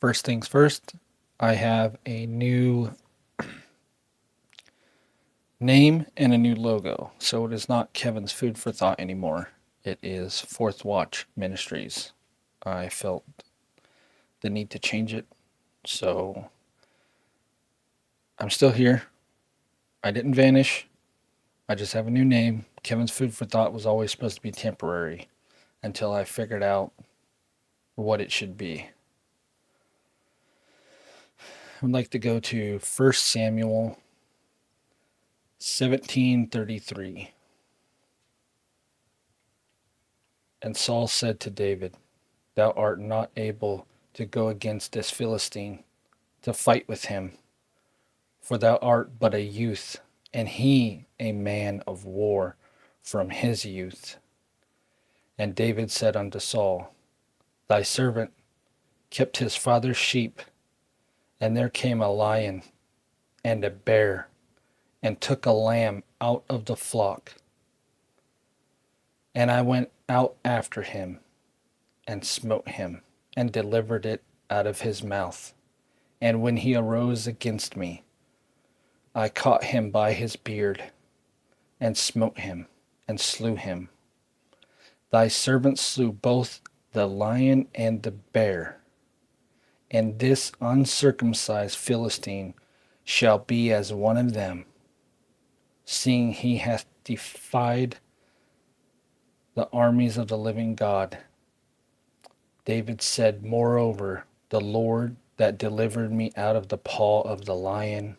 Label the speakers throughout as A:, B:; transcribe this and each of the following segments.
A: First things first, I have a new name and a new logo. So it is not Kevin's Food for Thought anymore. It is Fourth Watch Ministries. I felt the need to change it. So I'm still here. I didn't vanish. I just have a new name. Kevin's Food for Thought was always supposed to be temporary until I figured out what it should be. I'd like to go to 1 Samuel 17:33. And Saul said to David, "Thou art not able to go against this Philistine, to fight with him, for thou art but a youth, and he a man of war from his youth." And David said unto Saul, "Thy servant kept his father's sheep, and there came a lion and a bear, and took a lamb out of the flock. And I went out after him, and smote him, and delivered it out of his mouth. And when he arose against me, I caught him by his beard, and smote him, and slew him. Thy servant slew both the lion and the bear, and this uncircumcised Philistine shall be as one of them, seeing he hath defied the armies of the living God." David said, "Moreover, the Lord that delivered me out of the paw of the lion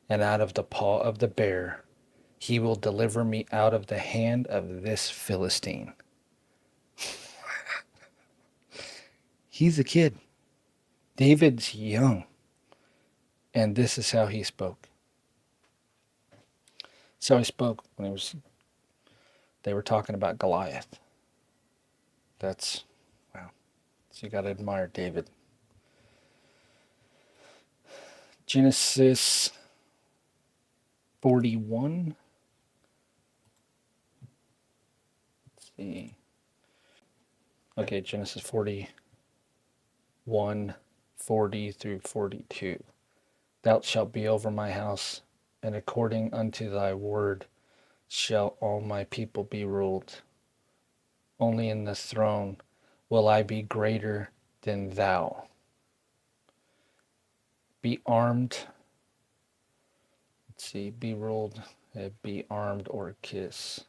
A: and out of the paw of the bear, he will deliver me out of the hand of this Philistine." He's a kid. David's young. And this is how he spoke. So he spoke when they were talking about Goliath. That's, wow. So you got to admire David. Genesis 41. Let's see. Okay, Genesis 41, 40 through 42. "Thou shalt be over my house, and according unto thy word shall all my people be ruled. Only in the throne will I be greater than thou. Be armed." Let's see, be ruled, be armed or kiss.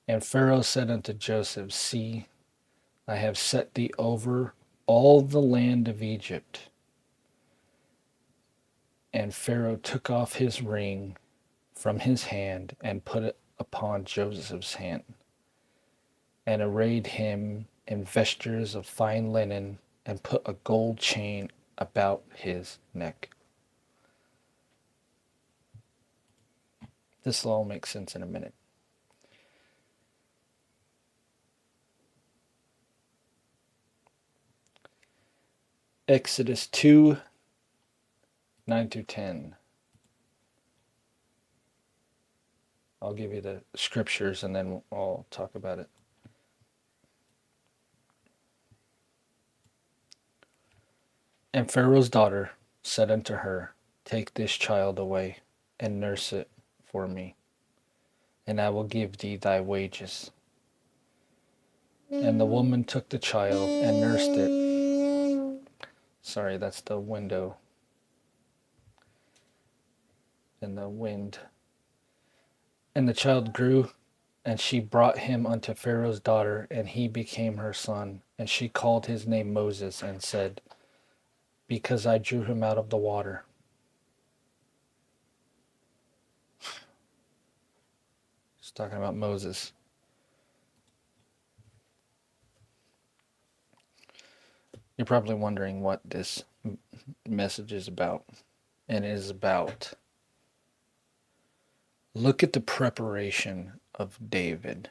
A: "And Pharaoh said unto Joseph, See, I have set thee over all the land of Egypt. And Pharaoh took off his ring from his hand and put it upon Joseph's hand, and arrayed him in vestures of fine linen, and put a gold chain about his neck." This will all make sense in a minute. Exodus 2, 9 through 10. I'll give you the scriptures and then I'll talk about it. "And Pharaoh's daughter said unto her, Take this child away, and nurse it for me, and I will give thee thy wages. And the woman took the child and nursed it." Sorry, that's the window and the wind. "And the child grew, and she brought him unto Pharaoh's daughter, and he became her son. And she called his name Moses, and said, Because I drew him out of the water." It's talking about Moses. You're probably wondering what this message is about. And it is about, look at the preparation of David.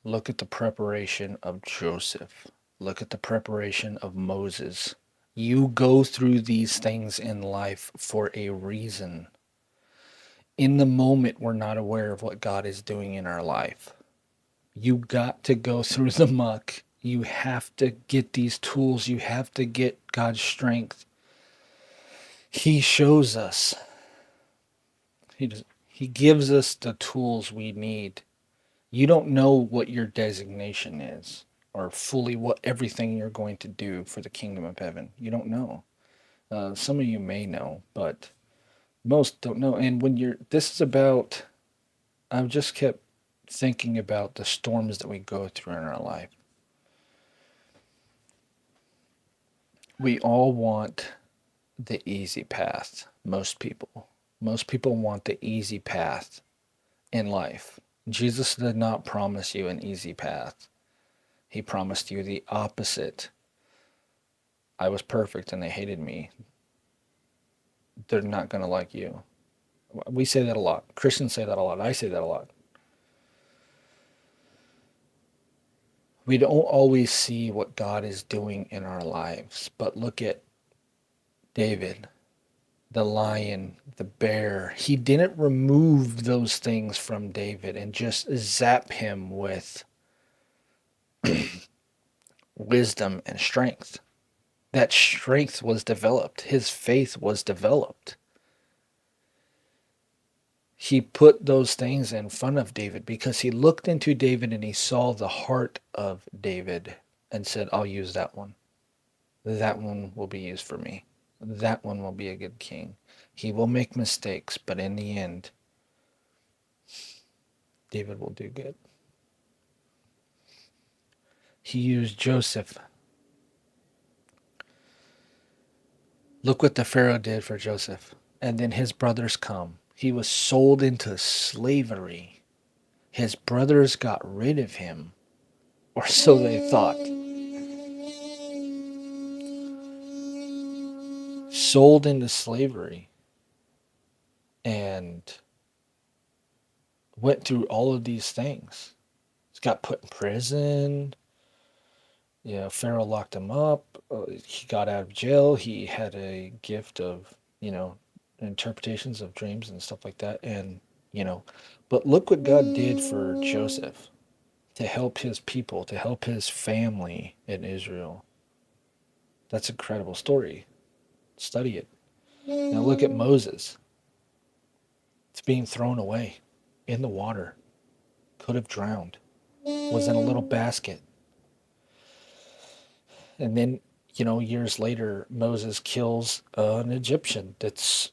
A: Look at the preparation of Joseph. Look at the preparation of Moses. You go through these things in life for a reason. In the moment, we're not aware of what God is doing in our life. You got to go through the muck. You have to get these tools. You have to get God's strength. He shows us. He gives us the tools we need. You don't know what your designation is or fully what everything you're going to do for the kingdom of heaven. You don't know. Some of you may know, but most don't know. And when this is about, I've just kept thinking about the storms that we go through in our life. We all want the easy path. Most people. Most people want the easy path in life. Jesus did not promise you an easy path. He promised you the opposite. I was perfect and they hated me. They're not going to like you. We say that a lot. Christians say that a lot. I say that a lot. We don't always see what God is doing in our lives, but look at David, the lion, the bear. He didn't remove those things from David and just zap him with wisdom and strength. That strength was developed. His faith was developed. He put those things in front of David because he looked into David and he saw the heart of David and said, I'll use that one. That one will be used for me. That one will be a good king. He will make mistakes, but in the end, David will do good. He used Joseph. Look what the Pharaoh did for Joseph. And then his brothers come. He was sold into slavery. His brothers got rid of him, or so they thought. Sold into slavery and went through all of these things. He got put in prison. Pharaoh locked him up. He got out of jail. He had a gift of, interpretations of dreams and stuff like that. And, but look what God did for Joseph to help his people, to help his family in Israel. That's an incredible story. Study it. Now look at Moses. It's being thrown away in the water. Could have drowned. Was in a little basket. And then, years later, Moses kills an Egyptian that's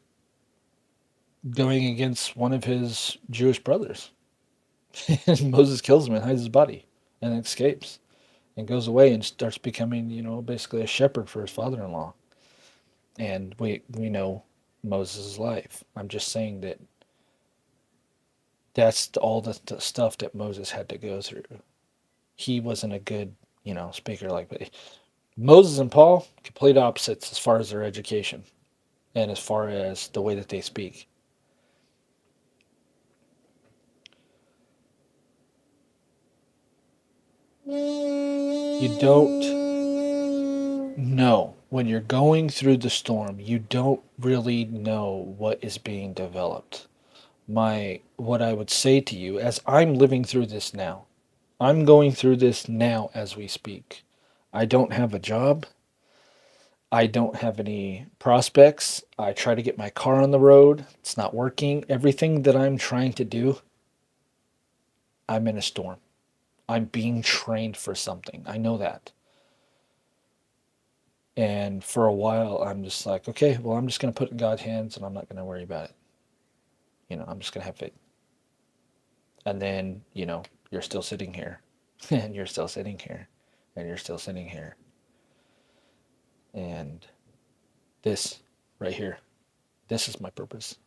A: going against one of his Jewish brothers. And Moses kills him and hides his body and escapes and goes away and starts becoming, basically a shepherd for his father-in-law. And we know Moses' life. I'm just saying that's all the stuff that Moses had to go through. He wasn't a good, speaker like that. Moses and Paul, complete opposites as far as their education and as far as the way that they speak. You don't know when you're going through the storm, you don't really know what is being developed. What I would say to you as I'm living through this now, I'm going through this now as we speak. I don't have a job. I don't have any prospects. I try to get my car on the road. It's not working. Everything that I'm trying to do, I'm in a storm. I'm being trained for something. I know that. And for a while, I'm just like, okay, well, I'm just going to put it in God's hands and I'm not going to worry about it. I'm just going to have faith. And then, you're still sitting here and you're still sitting here and you're still sitting here. And this right here, this is my purpose.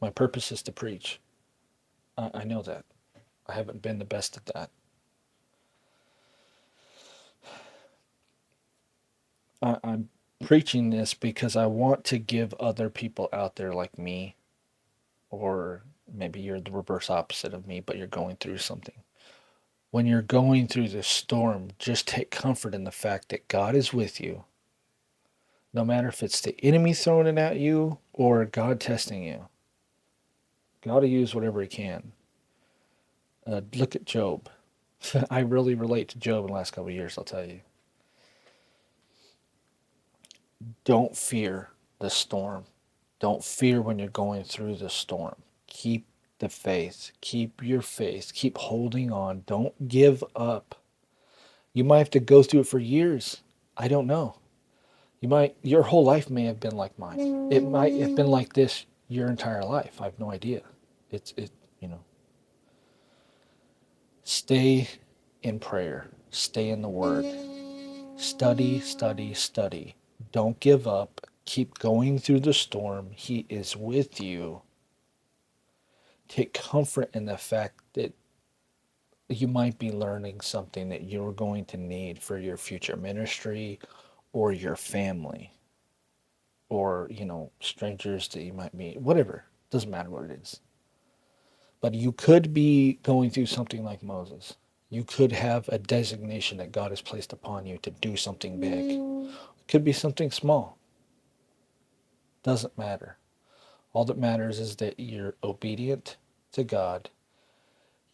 A: My purpose is to preach. I know that. I haven't been the best at that. I'm preaching this because I want to give other people out there like me, or maybe you're the reverse opposite of me, but you're going through something. When you're going through this storm, just take comfort in the fact that God is with you. No matter if it's the enemy throwing it at you or God testing you. God will use whatever he can. Look at Job. I really relate to Job in the last couple of years, I'll tell you. Don't fear the storm. Don't fear when you're going through the storm. Keep the faith. Keep your faith. Keep holding on. Don't give up. You might have to go through it for years. I don't know. Your whole life may have been like mine. It might have been like this your entire life. I have no idea. You know, stay in prayer. Stay in the Word. Study, study, study. Don't give up. Keep going through the storm. He is with you. Take comfort in the fact that you might be learning something that you're going to need for your future ministry or your family or, strangers that you might meet, whatever. Doesn't matter what it is. But you could be going through something like Moses. You could have a designation that God has placed upon you to do something big. It could be something small. Doesn't matter. All that matters is that you're obedient to God.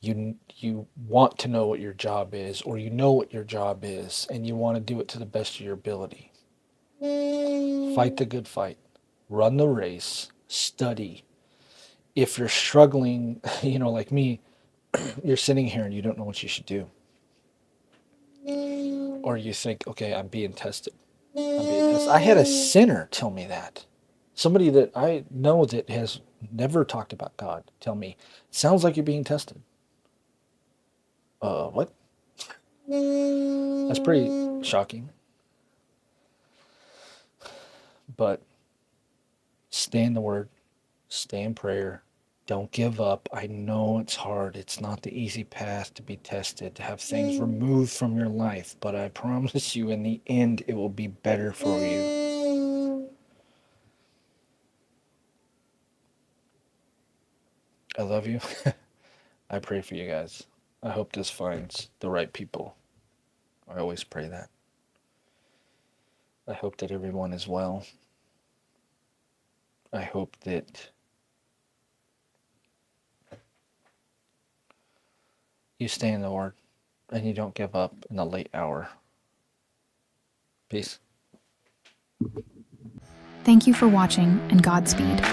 A: You want to know what your job is, or you know what your job is, and you want to do it to the best of your ability. Fight the good fight. Run the race. Study. If you're struggling, like me, you're sitting here and you don't know what you should do. Or you think, okay, I'm being tested. I had a sinner tell me that. Somebody that I know that has never talked about God tell me, sounds like you're being tested. What? That's pretty shocking. But stay in the Word, stay in prayer, don't give up. I know it's hard. It's not the easy path to be tested, to have things removed from your life, but I promise you in the end it will be better for you. I love you. I pray for you guys. I hope this finds the right people. I always pray that. I hope that everyone is well. I hope that you stay in the Word and you don't give up in the late hour. Peace.
B: Thank you for watching, and Godspeed.